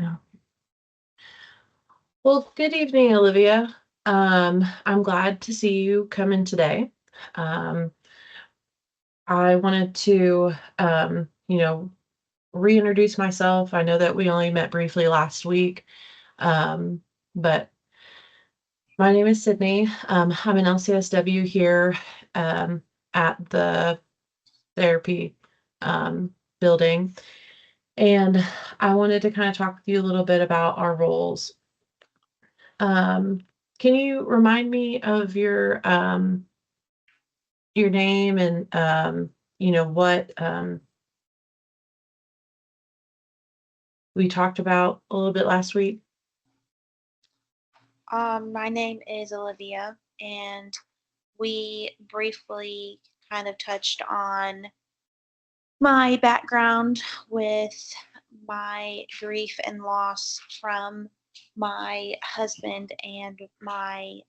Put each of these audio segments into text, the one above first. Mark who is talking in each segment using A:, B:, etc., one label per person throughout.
A: Oh. Well, good evening, Olivia. I'm glad to see you come in today. Um, I wanted to, reintroduce myself. I know that we only met briefly last week, um, but my name is Sydney. I'm an LCSW here um, at the therapy building, and I wanted to kind of talk with you a little bit about our roles. Um, can you remind me of your name and what we talked about a little bit last week?
B: My name is Olivia, and we briefly kind of touched on my background with my grief and loss from my husband and my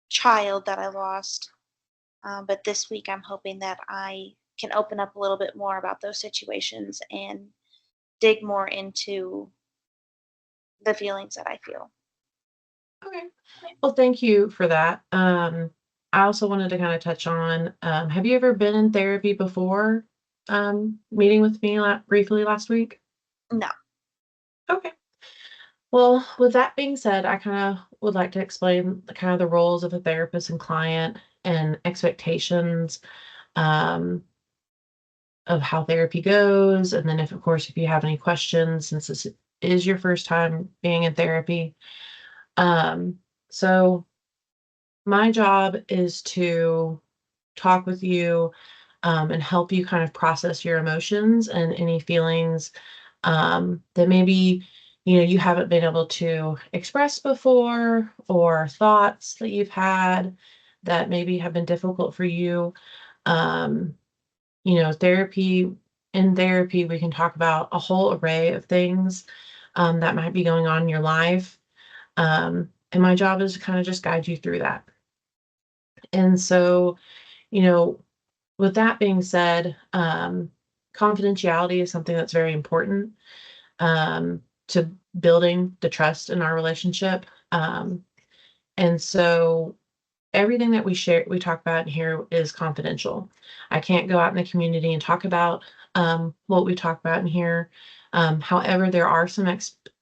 B: child that I lost. But this week, I'm hoping that I can open up a little bit more about those situations and dig more into the feelings that I feel.
A: Okay. Well, thank you for that. I also wanted to kind of touch on, have you ever been in therapy before meeting with me briefly last week?
B: No.
A: Okay. Well, with that being said, I kind of would like to explain the kind of the roles of a therapist and client and expectations um, of how therapy goes. And then if, of course, if you have any questions, since this is your first time being in therapy. Um, so my job is to talk with you and help you kind of process your emotions and any feelings that maybe you haven't been able to express before, or thoughts that you've had that maybe have been difficult for you. Um, Therapy, in therapy, we can talk about a whole array of things that might be going on in your life. And my job is to kind of just guide you through that. And so, you know, with that being said, confidentiality is something that's very important to building the trust in our relationship. And so everything that we talk about here is confidential. I can't go out in the community and talk about what we talk about in here. However, there are some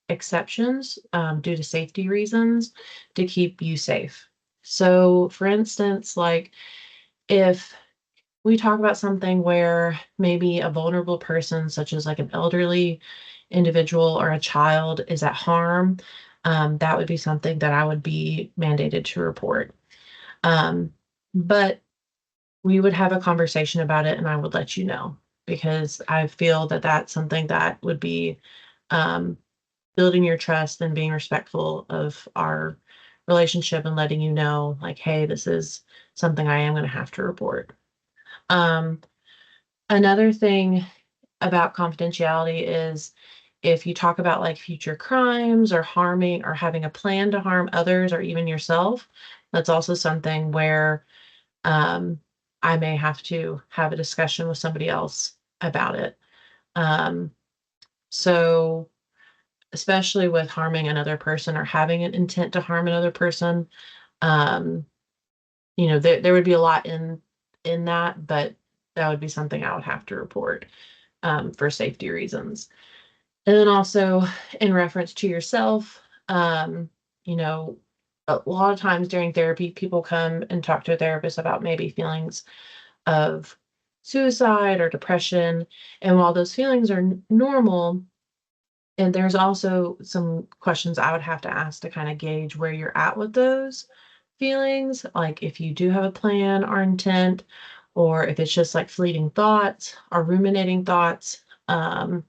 A: exceptions due to safety reasons to keep you safe. So, for instance, like if we talk about something where maybe a vulnerable person, such as like an elderly individual or a child, is at harm, that would be something that I would be mandated to report. Um, but we would have a conversation about it and I would let you know, because I feel that that's something that would be um, building your trust and being respectful of our relationship and letting you know, like, hey, this is something I am going to have to report. Um, Another thing about confidentiality is if you talk about like future crimes or harming or having a plan to harm others or even yourself, that's also something where um, I may have to have a discussion with somebody else about it. Um, so, especially with harming another person or having an intent to harm another person, um, there would be a lot in that, but that would be something I would have to report for safety reasons. And then also in reference to yourself, um, you know, a lot of times during therapy, people come and talk to a therapist about maybe feelings of suicide or depression. And while those feelings are normal, and there's also some questions I would have to ask to kind of gauge where you're at with those feelings, like if you do have a plan or intent, or if it's just like fleeting thoughts or ruminating thoughts. That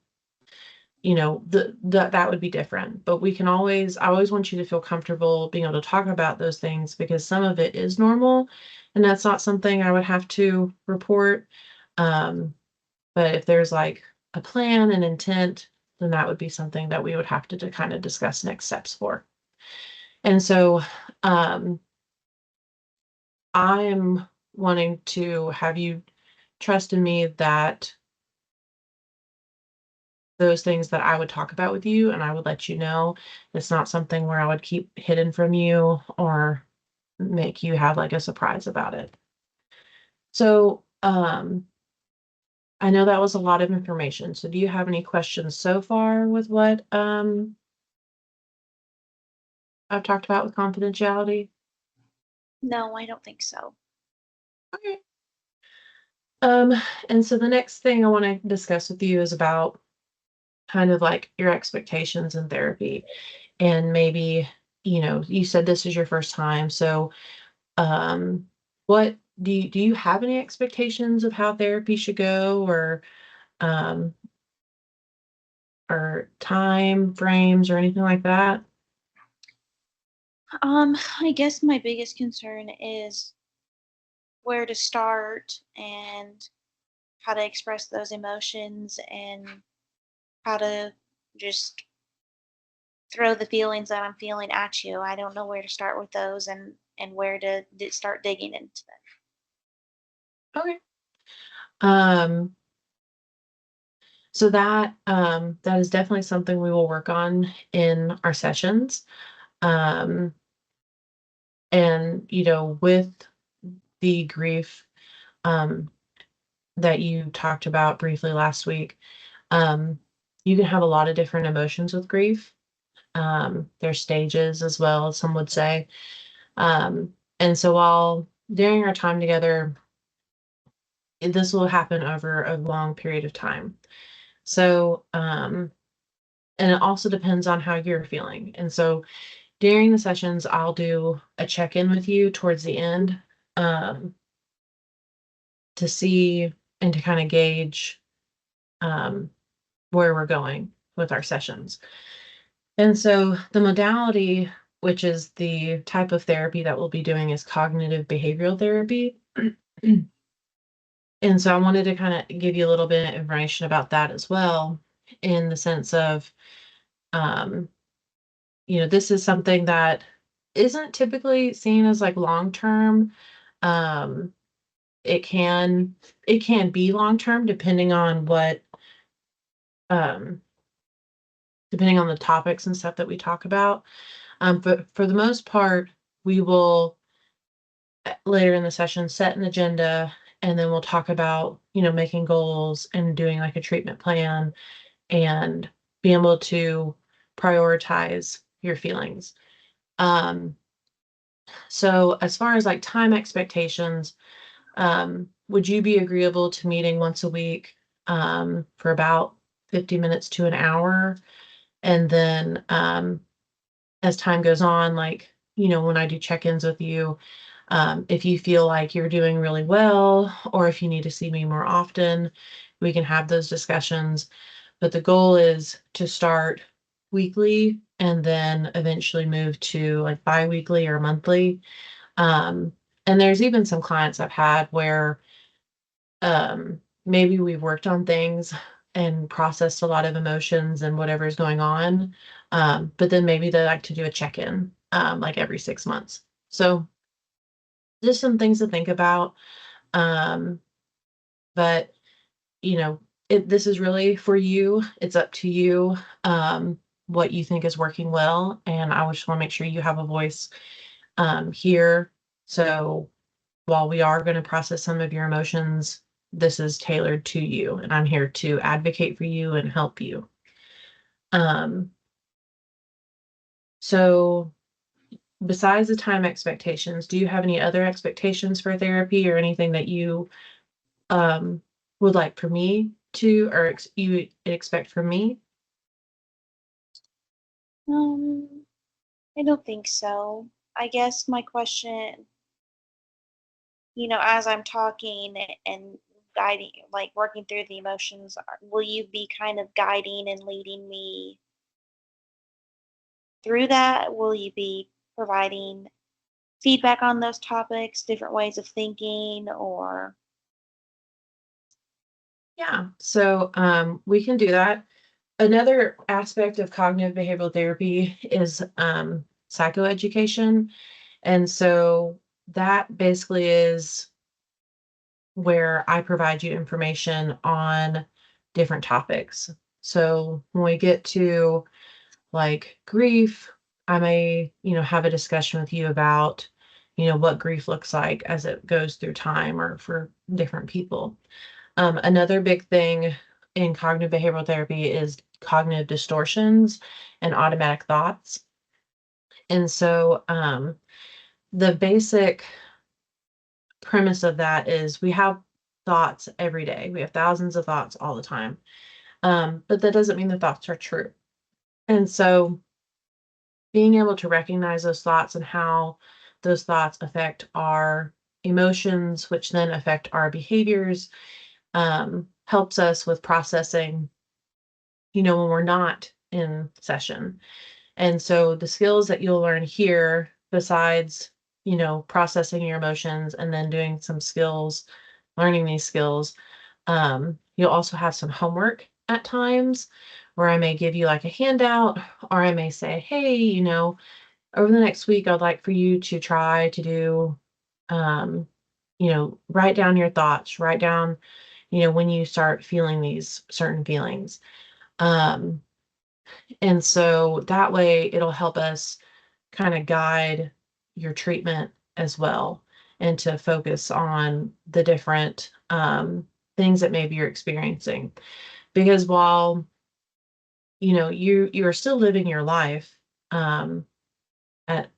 A: would be different. But I always want you to feel comfortable being able to talk about those things, because some of it is normal and that's not something I would have to report. Um, but if there's like a plan and intent, then that would be something that we would have to kind of discuss next steps for. And so um, I'm wanting to have you trust in me that those things that I would talk about with you, and I would let you know. It's not something where I would keep hidden from you or make you have like a surprise about it. So, I know that was a lot of information. So do you have any questions so far with what I've talked about with confidentiality?
B: No, I don't think so.
A: Okay. Um, and so the next thing I want to discuss with you is about kind of like your expectations in therapy. And maybe, you said this is your first time. So um what do you have any expectations of how therapy should go, um or time frames or anything like that?
B: I guess my biggest concern is where to start and how to express those emotions and how to just throw the feelings that I'm feeling at you. I don't know where to start with those and where to start digging into them.
A: Okay. Um so that is definitely something we will work on in our sessions. Um and with the grief um that you talked about briefly last week, um you can have a lot of different emotions with grief. There's stages as well, some would say. And so while during our time together, this will happen over a long period of time. So, and it also depends on how you're feeling. And so during the sessions, I'll do a check in with you towards the end, um, to see and to kind of gauge um, where we're going with our sessions. And so the modality, which is the type of therapy that we'll be doing, is cognitive behavioral therapy. And so I wanted to kind of give you a little bit of information about that as well, in the sense of, um, this is something that isn't typically seen as like long term. Um, it can it can be long term um, depending on the topics and stuff that we talk about. But for the most part, we will later in the session set an agenda, and then we'll talk about making goals and doing like a treatment plan and be able to prioritize your feelings. um so as far as like time expectations, would you be agreeable to meeting once a week, for about 50 minutes to an hour? And then as time goes on, like, when I do check-ins with you, if you feel like you're doing really well, or if you need to see me more often, we can have those discussions. But the goal is to start weekly and then eventually move to like bi-weekly or monthly. Um, and there's even some clients I've had where maybe we've worked on things and processed a lot of emotions and whatever's going on. But then maybe they like to do a check-in, like every 6 months. So just some things to think about. Um, but this is really for you. It's up to you, what you think is working well. And I just want to make sure you have a voice here. So while we are going to process some of your emotions, this is tailored to you, and I'm here to advocate for you and help you. Um, so besides the time expectations, do you have any other expectations for therapy or anything that you um would like for me to, or you would expect from me?
B: Um, I don't think so. I guess my question, as I'm talking and guiding, like working through the emotions, will you be kind of guiding and leading me through that? Will you be providing feedback on those topics, different ways of thinking, or
A: Yeah, so we can do that. Another aspect of cognitive behavioral therapy is psychoeducation. And so that basically is where I provide you information on different topics. So when we get to like grief, I may, have a discussion with you about, what grief looks like as it goes through time or for different people. Another big thing in cognitive behavioral therapy is cognitive distortions and automatic thoughts. And so the basic premise of that is we have thoughts every day. We have thousands of thoughts all the time. But that doesn't mean the thoughts are true. And so being able to recognize those thoughts and how those thoughts affect our emotions, which then affect our behaviors, helps us with processing, when we're not in session. And so the skills that you'll learn here, besides, processing your emotions and then doing some skills, learning these skills, you'll also have some homework at times where I may give you like a handout, or I may say, hey, over the next week, I'd like for you to try to do, um, write down your thoughts, write down, when you start feeling these certain feelings. Um, and so that way it'll help us kind of guide your treatment as well, and to focus on the different things that maybe you're experiencing. Because while, you are still living your life, um,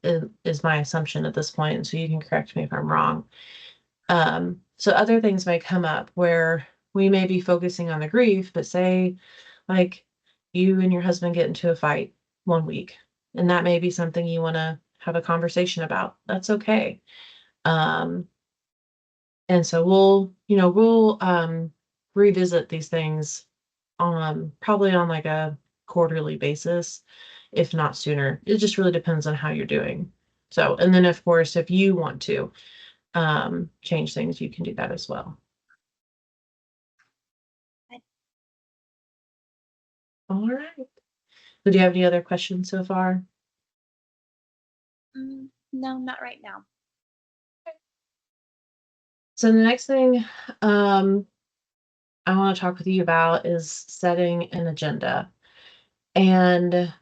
A: is my assumption at this point, and so you can correct me if I'm wrong. So other things may come up where we may be focusing on the grief, but say, like, you and your husband get into a fight one week, and that may be something you want to have a conversation about. That's okay. Um, and so we'll revisit these things probably on like a quarterly basis, if not sooner. It just really depends on how you're doing. So, and then of course, if you want to change things, you can do that as well. All right. So do you have any other questions so far?
B: No, not right now.
A: So the next thing I want to talk with you about is setting an agenda. And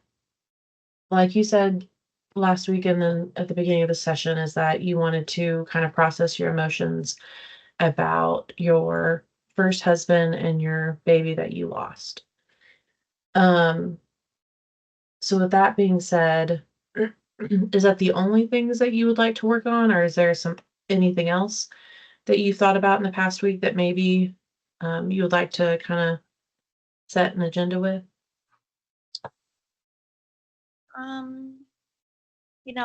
A: like you said last week and then at the beginning of the session, is that you wanted to kind of process your emotions about your first husband and your baby that you lost. Um, so with that being said, is that the only things that you would like to work on, or is there anything else that you've thought about in the past week that maybe you would like to kind of set an agenda with?
B: Um,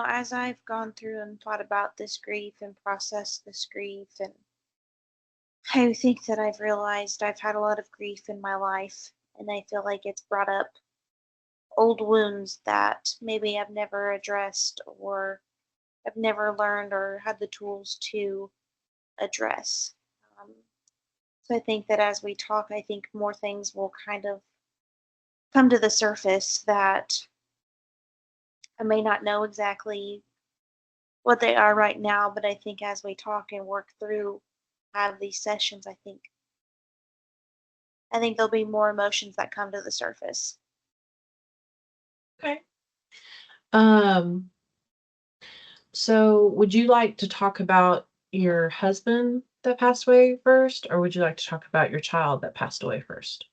B: as I've gone through and thought about this grief and processed this grief, and I think that I've realized I've had a lot of grief in my life, and I feel like it's brought up old wounds that maybe I've never addressed or I've never learned or had the tools to address. Um, so I think that as we talk, I think more things will kind of come to the surface that I may not know exactly what they are right now, but I think as we talk and work through, have these sessions, I think there'll be more emotions that come to the surface.
A: Okay. Um, so would you like to talk about your husband that passed away first, or would you like to talk about your child that passed away first?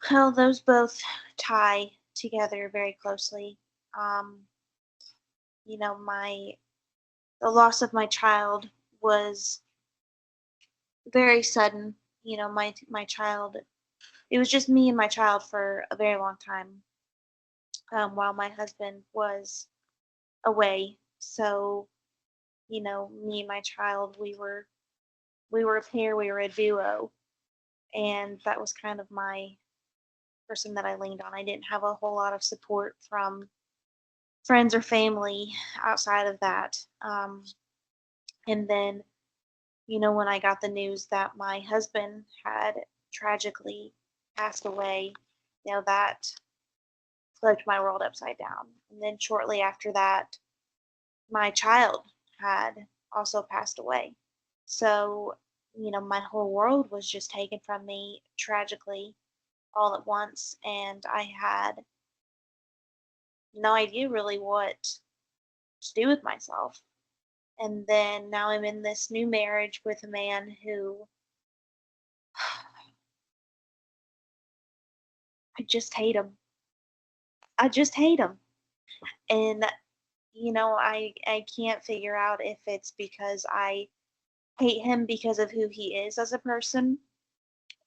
B: Well, those both tie together very closely. Um, my the loss of my child was very sudden. My child. It was just me and my child for a very long time, while my husband was away. So, me and my child, we were a pair, we were a duo, and that was kind of my person that I leaned on. I didn't have a whole lot of support from friends or family outside of that. And then, when I got the news that my husband had tragically passed away, that flipped my world upside down. And then shortly after that, my child had also passed away. So, my whole world was just taken from me tragically all at once, and I had no idea really what to do with myself. And then now I'm in this new marriage with a man who I just hate him. I just hate him. And I can't figure out if it's because I hate him because of who he is as a person,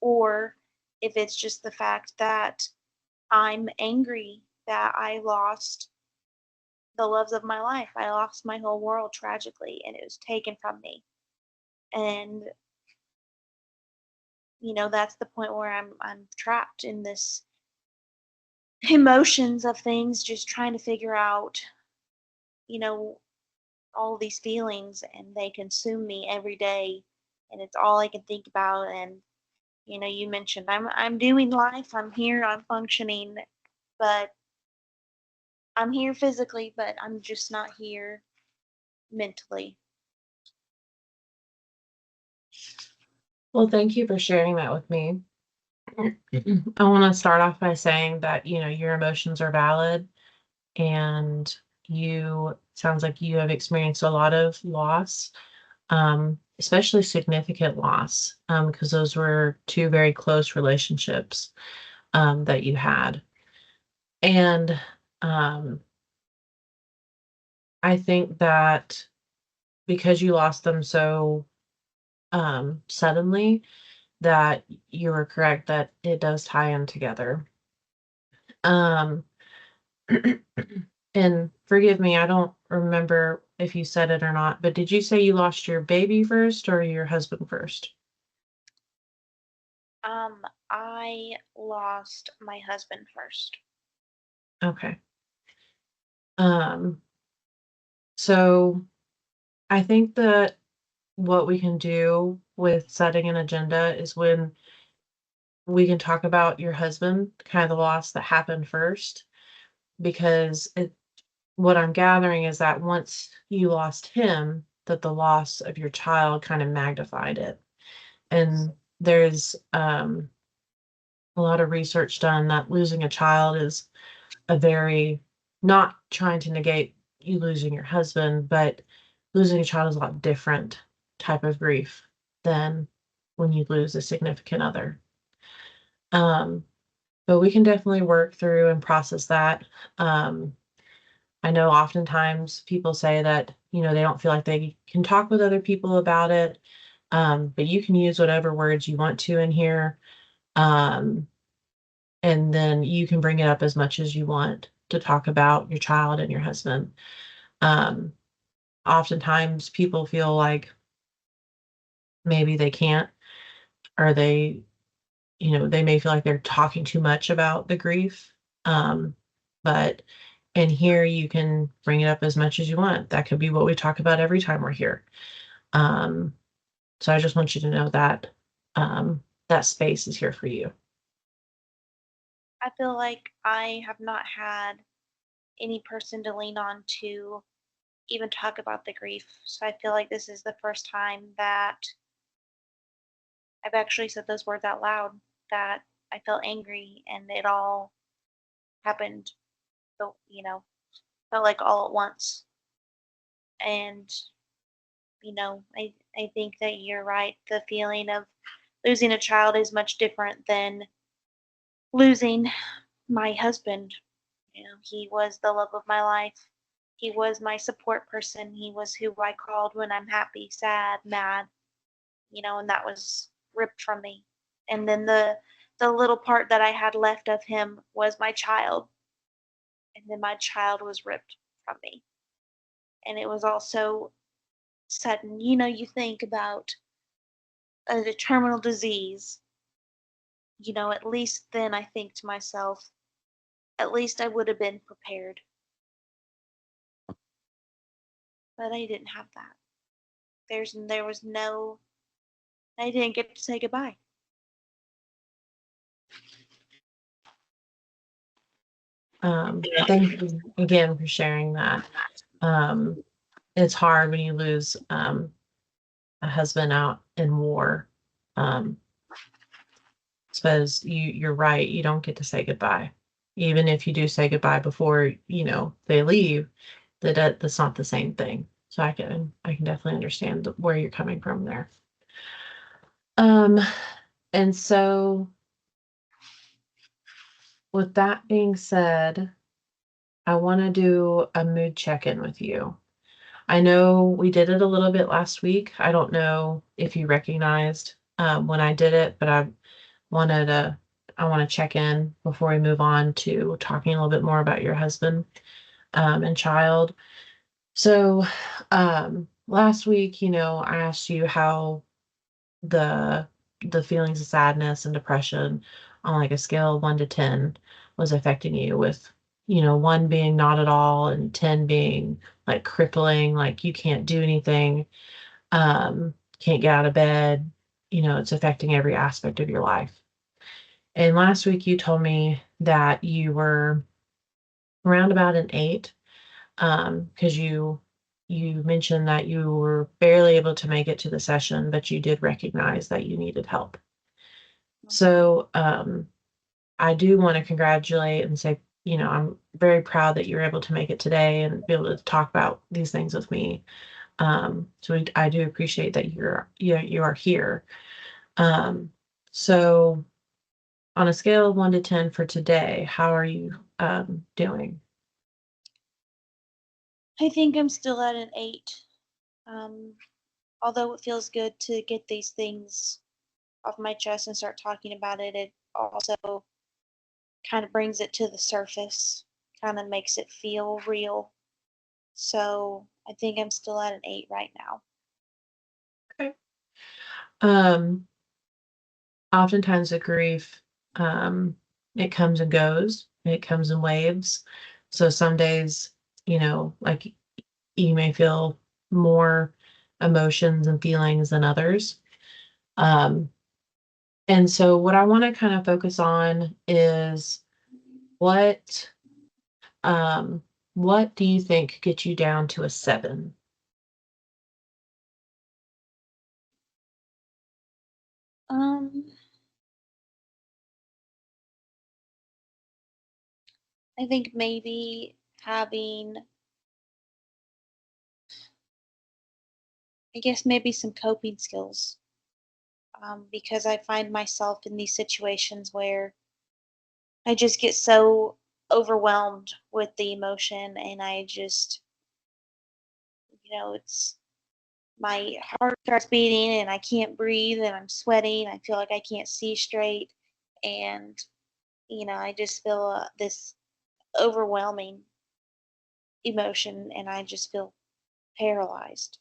B: or if it's just the fact that I'm angry that I lost the loves of my life. I lost my whole world tragically and it was taken from me. And that's the point where I'm trapped in this emotions of things, just trying to figure out, you know, all these feelings, and they consume me every day, and it's all I can think about. And you mentioned I'm doing life, I'm here, I'm functioning, but I'm here physically, but I'm just not here mentally.
A: Well, thank you for sharing that with me. I want to start off by saying that, your emotions are valid, and you sounds like you have experienced a lot of loss, especially significant loss, because those were two very close relationships that you had. And um, I think that because you lost them so suddenly, that you were correct that it does tie in together. Um, and forgive me, I don't remember if you said it or not, but did you say you lost your baby first or your husband first?
B: I lost my husband first.
A: Okay. Um, so I think that what we can do with setting an agenda is when we can talk about your husband, kind of the loss that happened first, because what I'm gathering is that once you lost him, that the loss of your child kind of magnified it. And there's a lot of research done that losing a child is a very, not trying to negate you losing your husband, but losing a child is a lot different type of grief than when you lose a significant other. Um, but we can definitely work through and process that. Um, I know oftentimes people say that, they don't feel like they can talk with other people about it. But you can use whatever words you want to in here. Um, and then you can bring it up as much as you want to talk about your child and your husband. Um, Oftentimes people feel like maybe they can't, or they may feel like they're talking too much about the grief. Um, but in here, you can bring it up as much as you want. That could be what we talk about every time we're here. Um, so I just want you to know that that space is here for you.
B: I feel like I have not had any person to lean on to even talk about the grief. So I feel like this is the first time that I've actually said those words out loud, that I felt angry and it all happened, felt like all at once. And, I think that you're right. The feeling of losing a child is much different than losing my husband. He was the love of my life. He was my support person. He was who I called when I'm happy, sad, mad, and that was ripped from me. And then the little part that I had left of him was my child, and then my child was ripped from me. And it was also sudden. You think about a terminal disease, at least then I think to myself, at least I would have been prepared. But I didn't have that. There was no, I didn't get to say goodbye.
A: Thank you again for sharing that. It's hard when you lose a husband out in war. Um, suppose you're right. You don't get to say goodbye, even if you do say goodbye before they leave. That's not the same thing. So I can definitely understand where you're coming from there. Um, and so with that being said, I want to do a mood check-in with you. I know we did it a little bit last week. I don't know if you recognized when I did it, but wanted to I want to check in before we move on to talking a little bit more about your husband and child. So last week, I asked you how the the feelings of sadness and depression on like a scale of 1 to 10 was affecting you with, one being not at all and 10 being like crippling, like you can't do anything, can't get out of bed, it's affecting every aspect of your life. And last week you told me that you were around about an 8, because you mentioned that you were barely able to make it to the session, but you did recognize that you needed help.
B: Mhm.
A: So, I do wanna congratulate and say, I'm very proud that you're able to make it today and be able to talk about these things with me. I do appreciate that you are here. Um, so on a scale of 1 to 10 for today, how are you, doing?
B: I think I'm still at an 8. Um, Although it feels good to get these things off my chest and start talking about it, it also kind of brings it to the surface, kind of makes it feel real. So I think I'm still at an 8 right now.
A: Okay. Um, Oftentimes the grief, it comes and goes, it comes in waves. So some days, like you may feel more emotions and feelings than others. Um, and so what I want to kind of focus on is what um what do you think gets you down to a 7?
B: Um, I think maybe having, I guess maybe some coping skills, because I find myself in these situations where I just get so overwhelmed with the emotion and it's my heart starts beating and I can't breathe and I'm sweating. I feel like I can't see straight. And, I just feel this overwhelming emotion and I just feel paralyzed.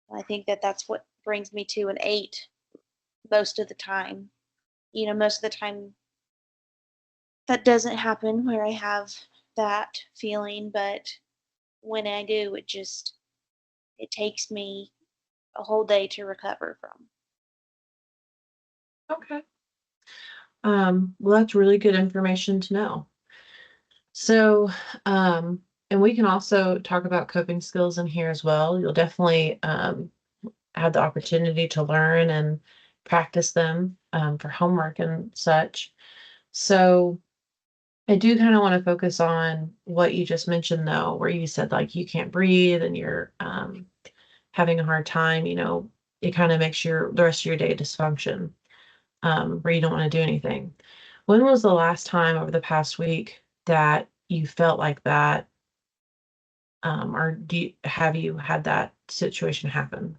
B: And I think that that's what brings me to an 8 most of the time. Most of the time that doesn't happen where I have that feeling, but when I do, it takes me a whole day to recover from.
A: Okay. Well, that's really good information to know. So, and we can also talk about coping skills in here as well. You'll definitely have the opportunity to learn and practice them for homework and such. So, I do kind of want to focus on what you just mentioned, though, where you said like you can't breathe and you're having a hard time. It kind of makes the rest of your day dysfunction, where you don't want to do anything. When was the last time over the past week that you felt like that? Or have you had that situation happen?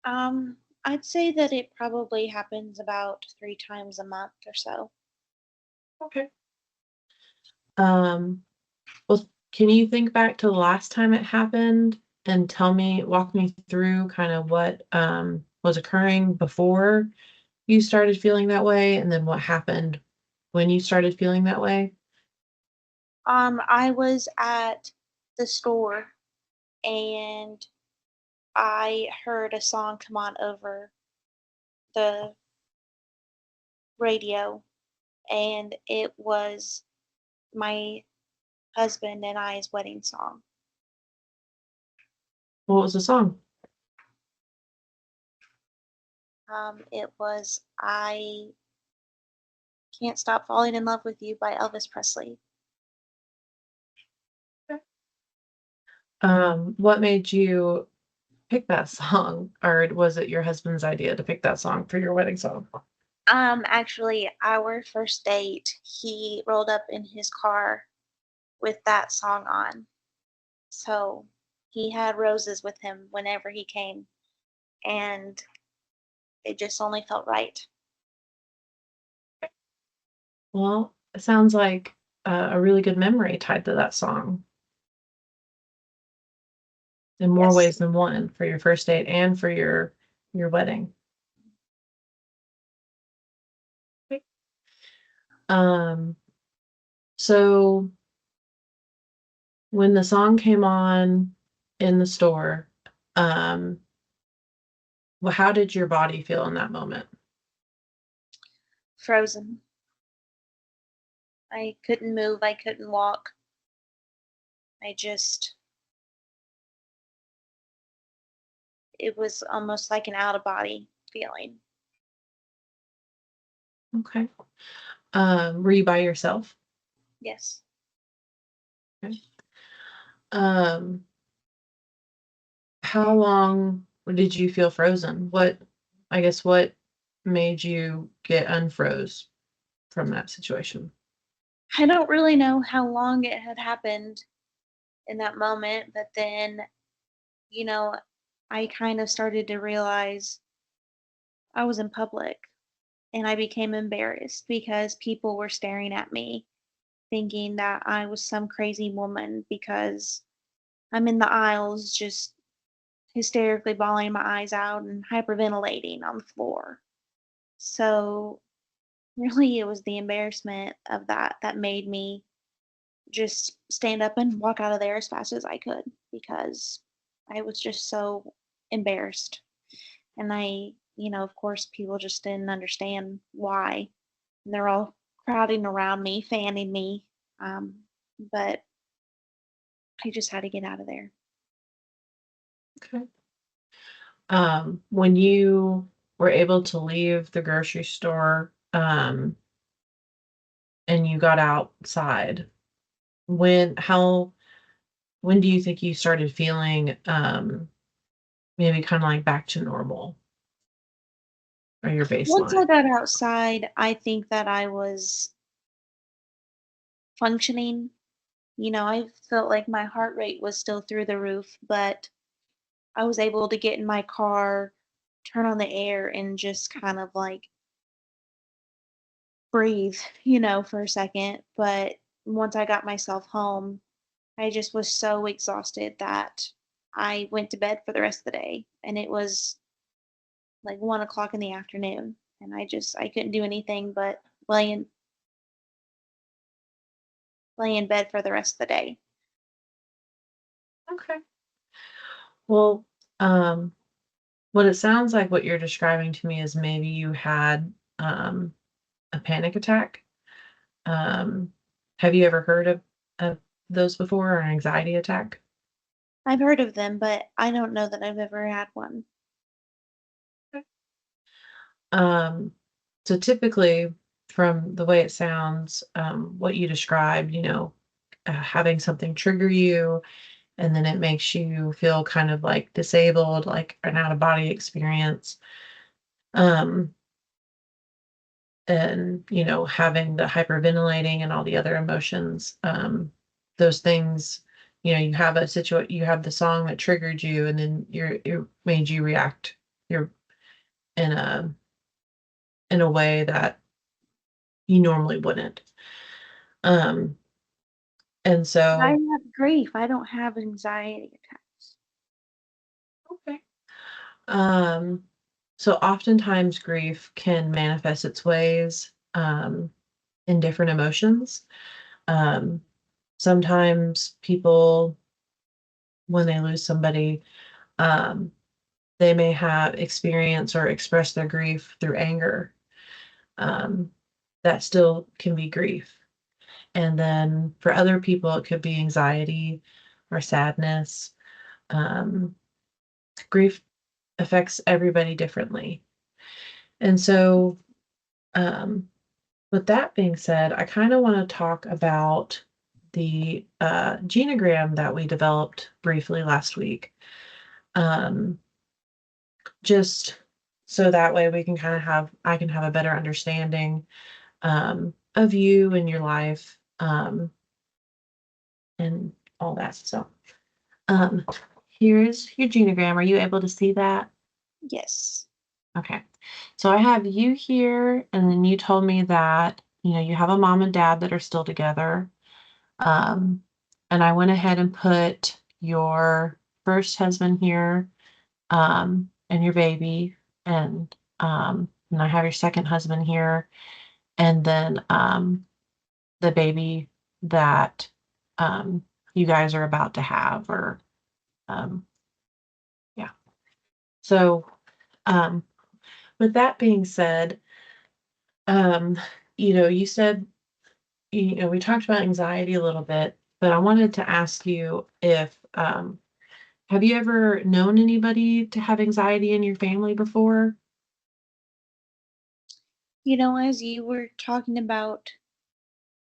B: Um, I'd say that it probably happens about 3 times a month or so.
A: Okay. Um, well, can you think back to the last time it happened and walk me through kind of what was occurring before you started feeling that way, and then what happened when you started feeling that way?
B: I was at the store and I heard a song come on over the radio, and it was my husband and I's wedding song.
A: What was the song?
B: It was I Can't Stop Falling in Love with You by Elvis Presley.
A: What made you pick that song, or was it your husband's idea to pick that song for your wedding song?
B: Actually, our first date, he rolled up in his car with that song on. So he had roses with him whenever he came, and it just only felt right.
A: Well, it sounds like a really good memory tied to that song in more
B: Yes.
A: ways than one for your first date and for your wedding. Okay. Um, so when the song came on in the store, um, how did your body feel in that moment?
B: Frozen. I couldn't move, I couldn't walk. I just It was almost like an out of body feeling.
A: Okay. Were you by yourself?
B: Yes.
A: Okay. Um, how long did you feel frozen? I guess, what made you get unfroze from that situation?
B: I don't really know how long it had happened in that moment, but then, you know, I kind of started to realize I was in public and I became embarrassed because people were staring at me thinking that I was some crazy woman because I'm in the aisles just hysterically bawling my eyes out and hyperventilating on the floor. So, really, it was the embarrassment of that that made me just stand up and walk out of there as fast as I could because I was just so embarrassed. And of course, people just didn't understand why. And they're all crowding around me, fanning me. But I just had to get out of there.
A: Okay. When you were able to leave the grocery store, and you got outside, when how when do you think you started feeling, maybe kinda like back to normal or your
B: Once
A: baseline?
B: I got outside, I think that I was functioning. I felt like my heart rate was still through the roof, but I was able to get in my car, turn on the air, and just kind of like breathe, for a second. But once I got myself home, I just was so exhausted that I went to bed for the rest of the day. And it was like 1 o'clock in the afternoon. And I couldn't do anything but lay in bed for the rest of the day.
A: Okay. Well, um, what it sounds like what you're describing to me is maybe you had, a panic attack. Um, have you ever heard of those before, or an anxiety attack?
B: I've heard of them, but I don't know that I've ever had one.
A: Um, so typically, from the way it sounds, what you described, having something trigger you, and then it makes you feel kind of like disabled, like an out of body experience. Um, and having the hyperventilating and all the other emotions, those things, you have the song that triggered you, and then it made you react. You're in a way that you normally wouldn't. Um, and
B: I
A: so
B: have grief. I don't have anxiety attacks.
A: okay. Um, so oftentimes grief can manifest its ways, in different emotions. Um, sometimes people, when they lose somebody, um, they may have experience or express their grief through anger. Um, that still can be grief. And then for other people, it could be anxiety or sadness. Um, Grief affects everybody differently. And so, um, with that being said, I kind of want to talk about the genogram that we developed briefly last week. Um, just so that way we can kind of I can have a better understanding of you and your life and all that. So, um, here's your genogram. Are you able to see that?
B: Yes.
A: Okay. So I have you here, and then you told me that, you have a mom and dad that are still together. Um, and I went ahead and put your first husband here, and your baby, and I have your second husband here, and then the baby that um you guys are about to have, or um yeah. So um with that being said, um, you said, we talked about anxiety a little bit, but I wanted to ask you if, have you ever known anybody to have anxiety in your family before?
B: As you were talking about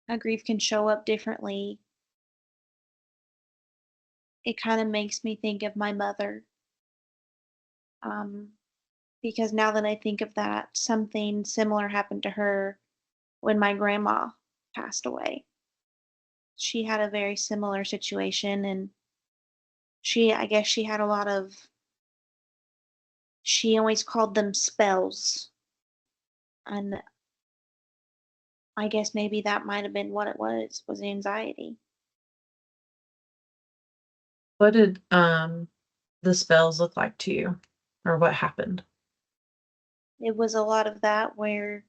B: how grief can show up differently, it kind of makes me think of my mother. Um, because now that I think of that, something similar happened to her when my grandma passed away. She had a very similar situation, and I guess she had a lot of, she always called them spells. And I guess maybe that might have been what it was anxiety.
A: What did the spells look like to you, or what happened?
B: It was a lot of that where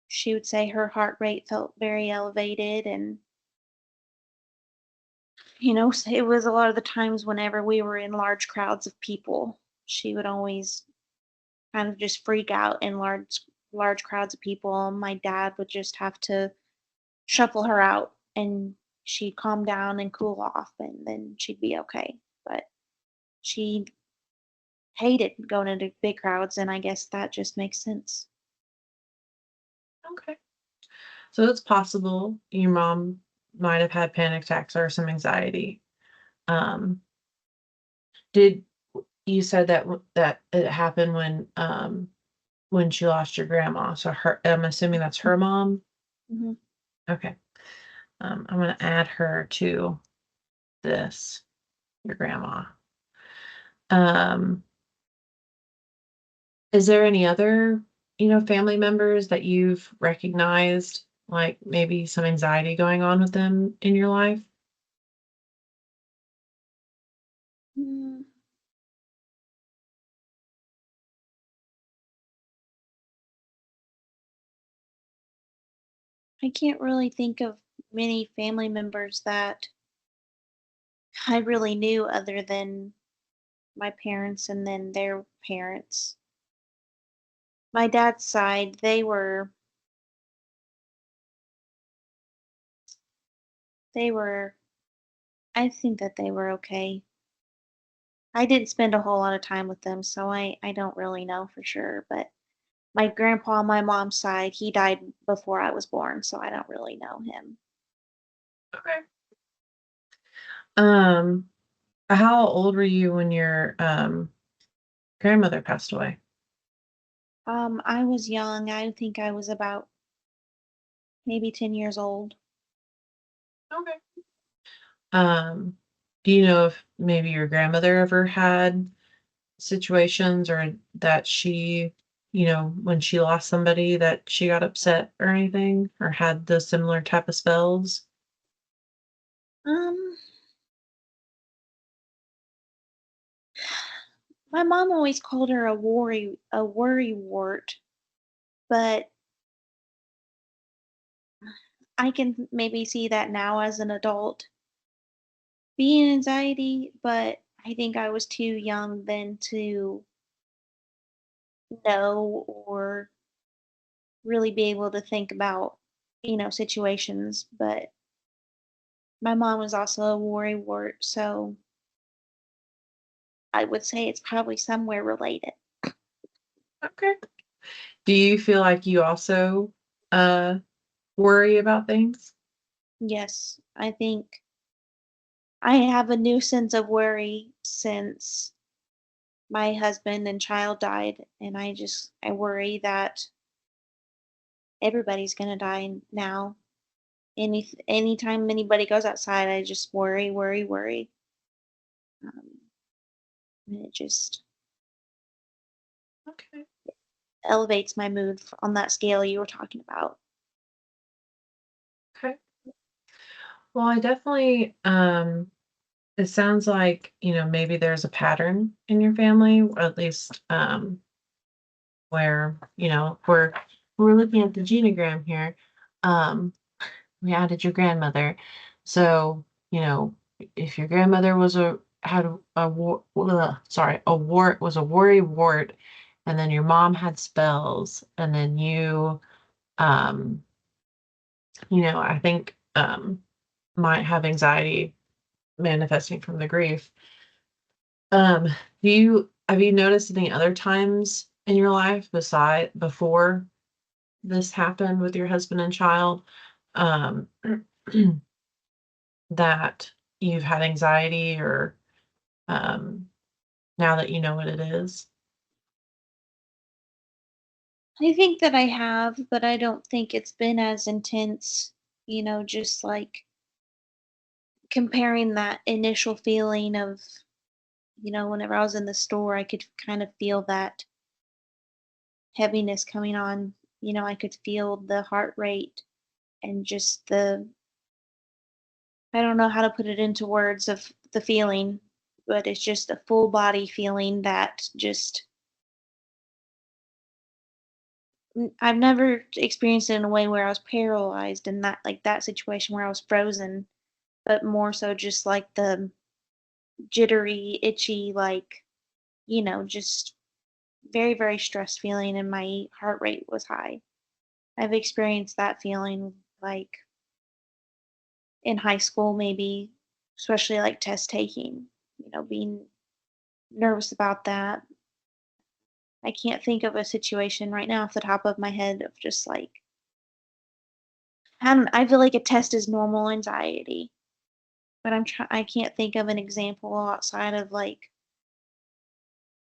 B: she would say her heart rate felt very elevated, and it was a lot of the times whenever we were in large crowds of people, she would always kind of just freak out in large crowds of people, and my dad would just have to shuffle her out, and she'd calm down and cool off, and then she'd be okay. But she hated going into big crowds, and I guess that just makes sense.
A: Okay. So it's possible your mom might have had panic attacks or some anxiety. Um, did You said that that it happened when she lost your grandma? So I'm assuming that's her mom.
B: Mhm.
A: Okay. I'm gonna add her to this, your grandma. Um, is there any other, family members that you've recognized, like maybe some anxiety going on with them in your life?
B: Mm, I can't really think of many family members that I really knew other than my parents and then their parents. My dad's side, they were I think that they were okay. I didn't spend a whole lot of time with them, so I don't really know for sure, but my grandpa on my mom's side, he died before I was born, so I don't really know him.
A: Okay. Um, how old were you when your grandmother passed away?
B: I was young. I think I was about maybe 10 years old.
A: Okay. Um, do you know if maybe your grandmother ever had situations, or that she, when she lost somebody, that she got upset or anything, or had the similar type of spells?
B: Um, my mom always called her a worry wart, but I can maybe see that now as an adult being anxiety, but I think I was too young then to know or really be able to think about, situations. But my mom was also a worry wart, so I would say it's probably somewhere related.
A: Okay. Do you feel like you also, uh, worry about things?
B: Yes, I think I have a new sense of worry since my husband and child died, and I worry that everybody's gonna die now. Anytime anybody goes outside, I just worry, worry, worry. Um, and it just
A: Okay,
B: elevates my mood on that scale you were talking about.
A: okay. Well, I definitely, it sounds like, maybe there's a pattern in your family, or at least, where, we're looking at the genogram here. Um, we added your grandmother. So, if your grandmother had a wart was a worry wart, and then your mom had spells, and then um, I think might have anxiety manifesting from the grief. Um, have you noticed any other times in your life before this happened with your husband and child, um, that you've had anxiety, or now that you know what it is?
B: I think that I have, but I don't think it's been as intense, just like comparing that initial feeling of, whenever I was in the store, I could kind of feel that heaviness coming on. I could feel the heart rate and just I don't know how to put it into words of the feeling, but it's just a full body feeling that just I've never experienced it in a way where I was paralyzed in that situation where I was frozen, but more so just like the jittery, itchy, like, just very, very stressed feeling and my heart rate was high. I've experienced that feeling like in high school, maybe, especially like test taking, being nervous about that. I can't think of a situation right now off the top of my head of just like, I feel like a test is normal anxiety, but I can't think of an example outside of like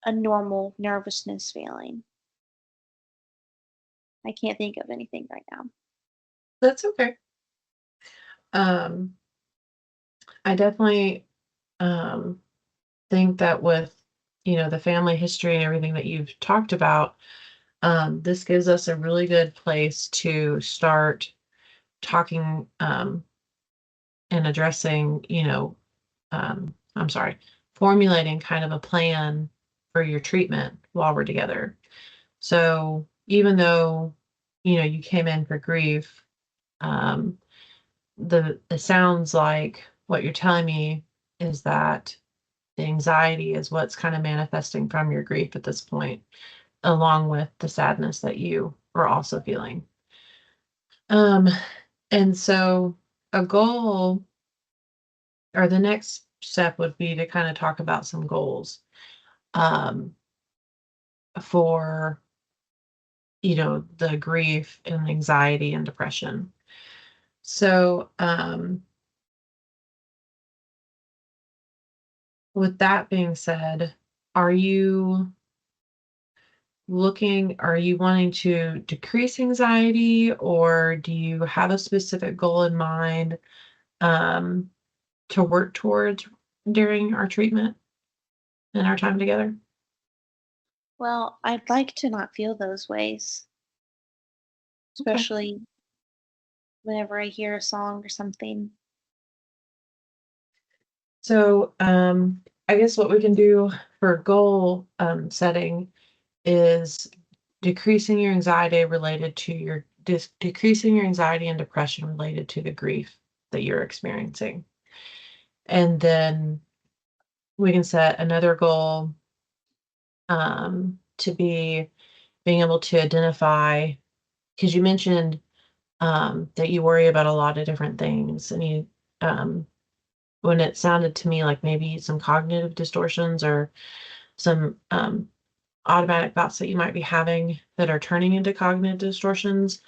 B: a normal nervousness feeling. I can't think of anything right now.
A: That's okay. Um, I definitely um, think that with the family history and everything that you've talked about, this gives us a really good place to start talking, and addressing, I'm sorry, formulating kind of a plan for your treatment while we're together. So even though, you came in for grief, um, it sounds like what you're telling me is that the anxiety is what's kind of manifesting from your grief at this point, along with the sadness that you are also feeling. Um, and so a goal, or the next step, would be to kind of talk about some goals, um, for, the grief and anxiety and depression. So, with that being said, are you are you wanting to decrease anxiety, or do you have a specific goal in mind, um, to work towards during our treatment and our time together?
B: Well, I'd like to not feel those ways,
A: Okay.
B: especially whenever I hear a song or something.
A: So, I guess what we can do for goal, setting is decreasing your anxiety and depression related to the grief that you're experiencing. And then we can set another goal, to being able to identify, because you mentioned, that you worry about a lot of different things, and um, when it sounded to me like maybe some cognitive distortions, or some automatic thoughts that you might be having that are turning into cognitive distortions.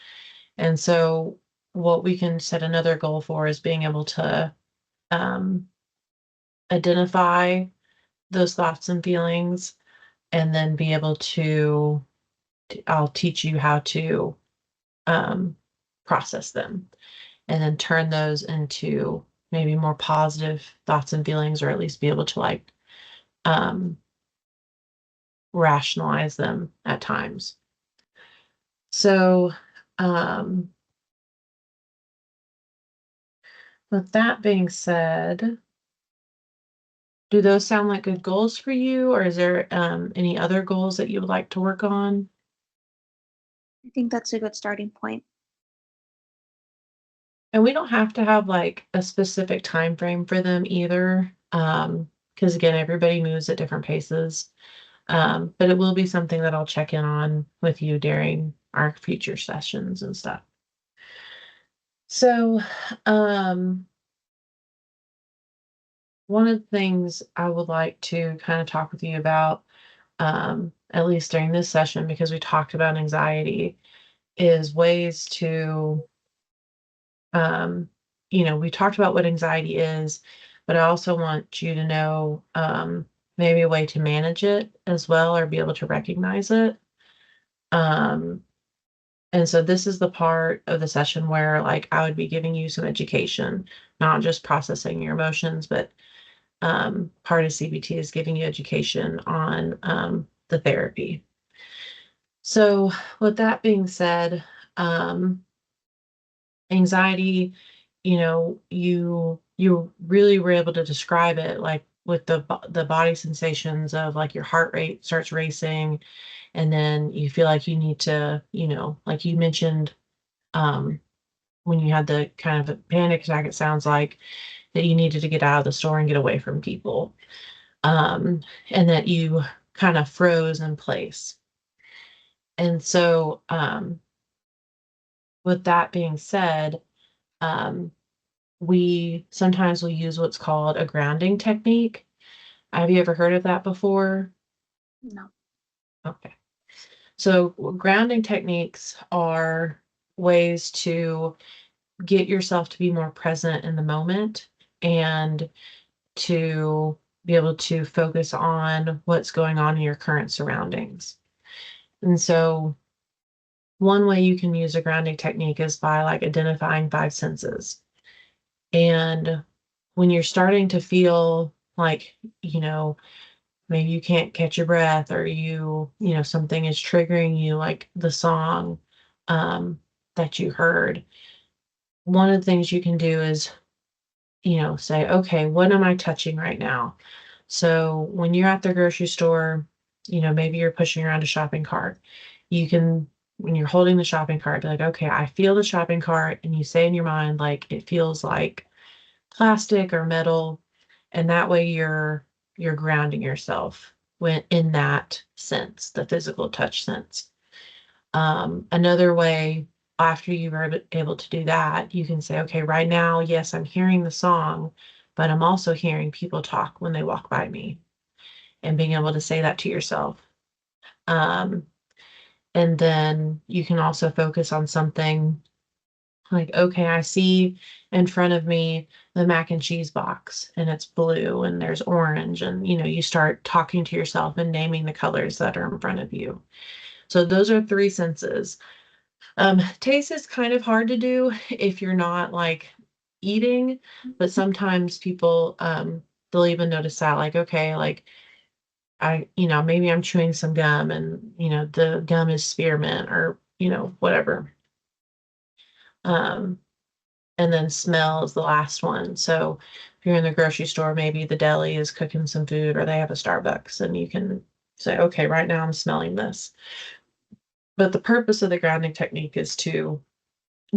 A: And so what we can set another goal for is being able to um, identify those thoughts and feelings, and then be able to, I'll teach you how to um, process them, and then turn those into maybe more positive thoughts and feelings, or at least be able to like um, rationalize them at times. So, um, with that being said, do those sound like good goals for you, or is there any other goals that you would like to work on?
B: I think that's a good starting point.
A: And we don't have to have like a specific time frame for them either, because again, everybody moves at different paces. But it will be something that I'll check in on with you during our future sessions and stuff. So, um, one of the things I would like to kind of talk with you about, at least during this session, because we talked about anxiety, is ways to, um, we talked about what anxiety is, but I also want you to know maybe a way to manage it as well, or be able to recognize it. Um, And so this is the part of the session where like I would be giving you some education, not just processing your emotions, but part of CBT is giving you education on the therapy. So with that being said, um, anxiety, you really were able to describe it like with the body sensations of like your heart rate starts racing, and then you feel like you need to, like you mentioned, um, when you had the kind of a panic attack, it sounds like that you needed to get out of the store and get away from people, um, and that you kind of froze in place. And so, with that being said, um, we sometimes will use what's called a grounding technique. Have you ever heard of that before?
B: No.
A: Okay. So, grounding techniques are ways to get yourself to be more present in the moment, and to be able to focus on what's going on in your current surroundings. And so, one way you can use a grounding technique is by like identifying five senses. And when you're starting to feel like, maybe you can't catch your breath, or something is triggering you, like the song um, that you heard, one of the things you can do is, say, okay, what am I touching right now? So when you're at the grocery store, maybe you're pushing around a shopping cart. You can, when you're holding the shopping cart, be like, okay, I feel the shopping cart. And you say in your mind, like, it feels like plastic or metal. And that way you're grounding yourself when in that sense, the physical touch sense. Another way, after you are able to do that, you can say, okay, right now, yes, I'm hearing the song, but I'm also hearing people talk when they walk by me, and being able to say that to yourself. Um, and then you can also focus on something like, okay, I see in front of me the mac and cheese box, and it's blue and there's orange. And, you start talking to yourself and naming the colors that are in front of you. So those are three senses. Taste is kind of hard to do if you're not like eating, but sometimes people, they'll even notice that, like, okay, like maybe I'm chewing some gum, and, the gum is spearmint, or, whatever. Um, and then smell is the last one. So if you're in the grocery store, maybe the deli is cooking some food, or they have a Starbucks, and you can say, okay, right now I'm smelling this. But the purpose of the grounding technique is to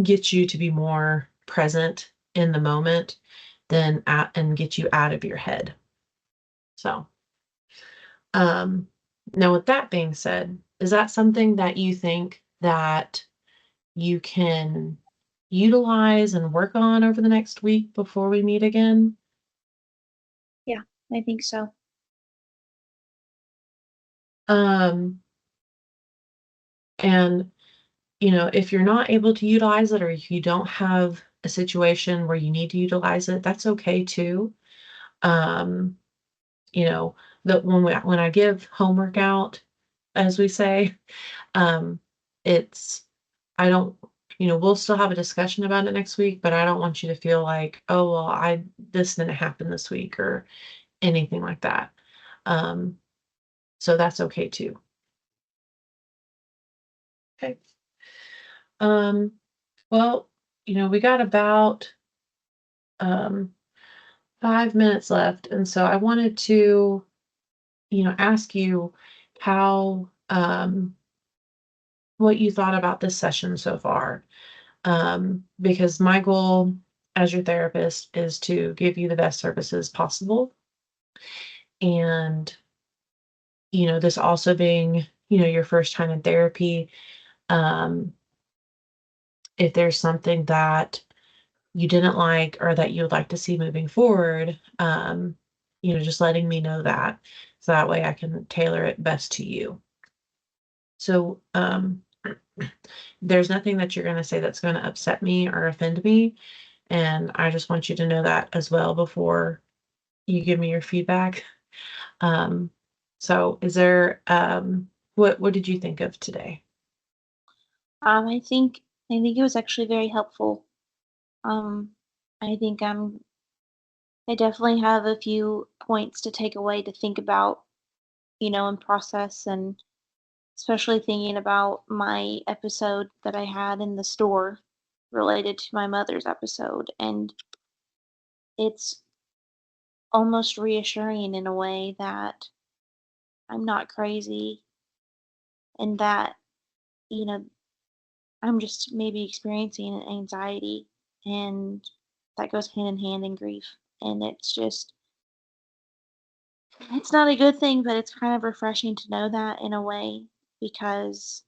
A: get you to be more present in the moment, and get you out of your head. So, um, now with that being said, is that something that you think that you can utilize and work on over the next week before we meet again?
B: Yeah, I think so.
A: Um, and if you're not able to utilize it or if you don't have a situation where you need to utilize it, that's okay too. Um, you know, that when I give homework out, as we say, um, it's I don't we'll still have a discussion about it next week, but I don't want you to feel like, oh well, I this didn't happen this week or anything like that. Um, so that's okay too. Okay. Um, well, we got about um 5 minutes left, and so I wanted to, ask you how what you thought about this session so far. Because my goal as your therapist is to give you the best services possible. And, this also being, your first time in therapy, um, if there's something that you didn't like or that you would like to see moving forward, just letting me know that. So that way I can tailor it best to you. So, there's nothing that you're going to say that's going to upset me or offend me. And I just want you to know that as well before you give me your feedback. Um, so is there, what did you think of today?
B: I think it was actually very helpful. Um, I think I definitely have a few points to take away to think about, and process, and especially thinking about my episode that I had in the store related to my mother's episode. And it's almost reassuring in a way that I'm not crazy and that, you know, I'm just maybe experiencing an anxiety, and that goes hand in hand in grief. And it's not a good thing, but it's kind of refreshing to know that in a way, because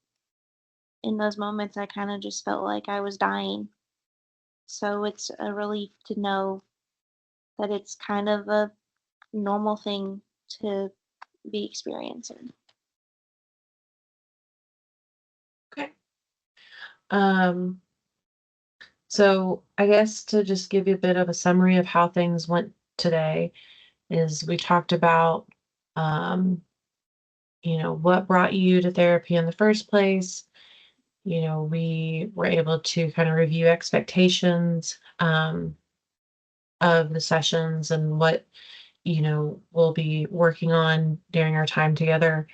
B: in those moments I kind of just felt like I was dying. So it's a relief to know that it's kind of a normal thing to be experiencing.
A: Okay. Um, so I guess to just give you a bit of a summary of how things went today is we talked about, um, what brought you to therapy in the first place. We were able to kind of review expectations, of the sessions and what, we'll be working on during our time together.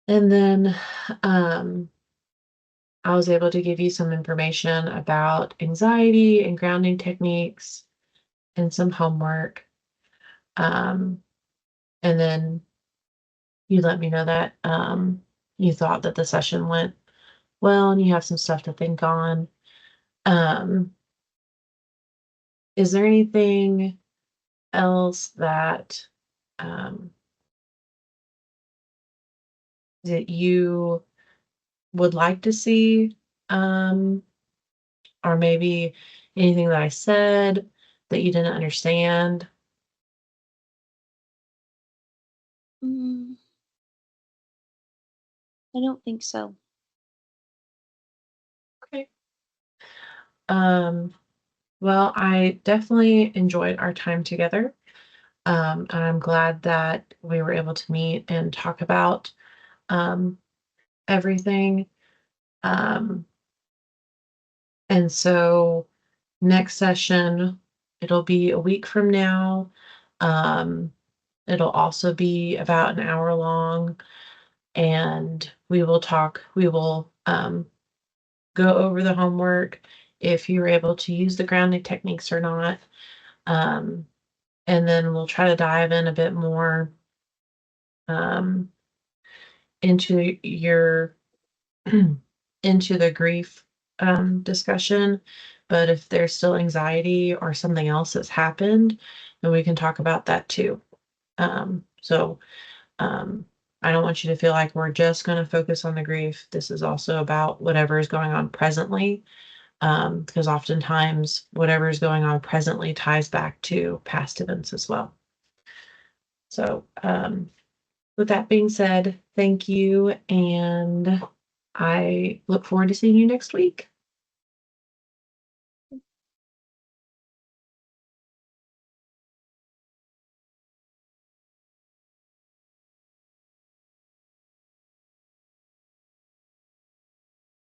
A: And then I was able to give you some information about anxiety and grounding techniques and some homework. Um, and then you let me know that you thought that the session went well and you have some stuff to think on. Um, is there anything else um, that you would like to see? Um, or maybe anything that I said that you didn't understand?
B: Mm, I don't think so.
A: Okay. Um, well, I definitely enjoyed our time together. And I'm glad that we were able to meet and talk about um, everything. Um, and so next session, it'll be a week from now. Um, it'll also be about an hour long, and we will go over the homework, if you were able to use the grounding techniques or not. Um, and then we'll try to dive in a bit more um, into your into the grief discussion. But if there's still anxiety or something else that's happened, then we can talk about that too. So um, I don't want you to feel like we're just going to focus on the grief. This is also about whatever is going on presently, because oftentimes whatever is going on presently ties back to past events as well. So, with that being said, thank you, and I look forward to seeing you next week.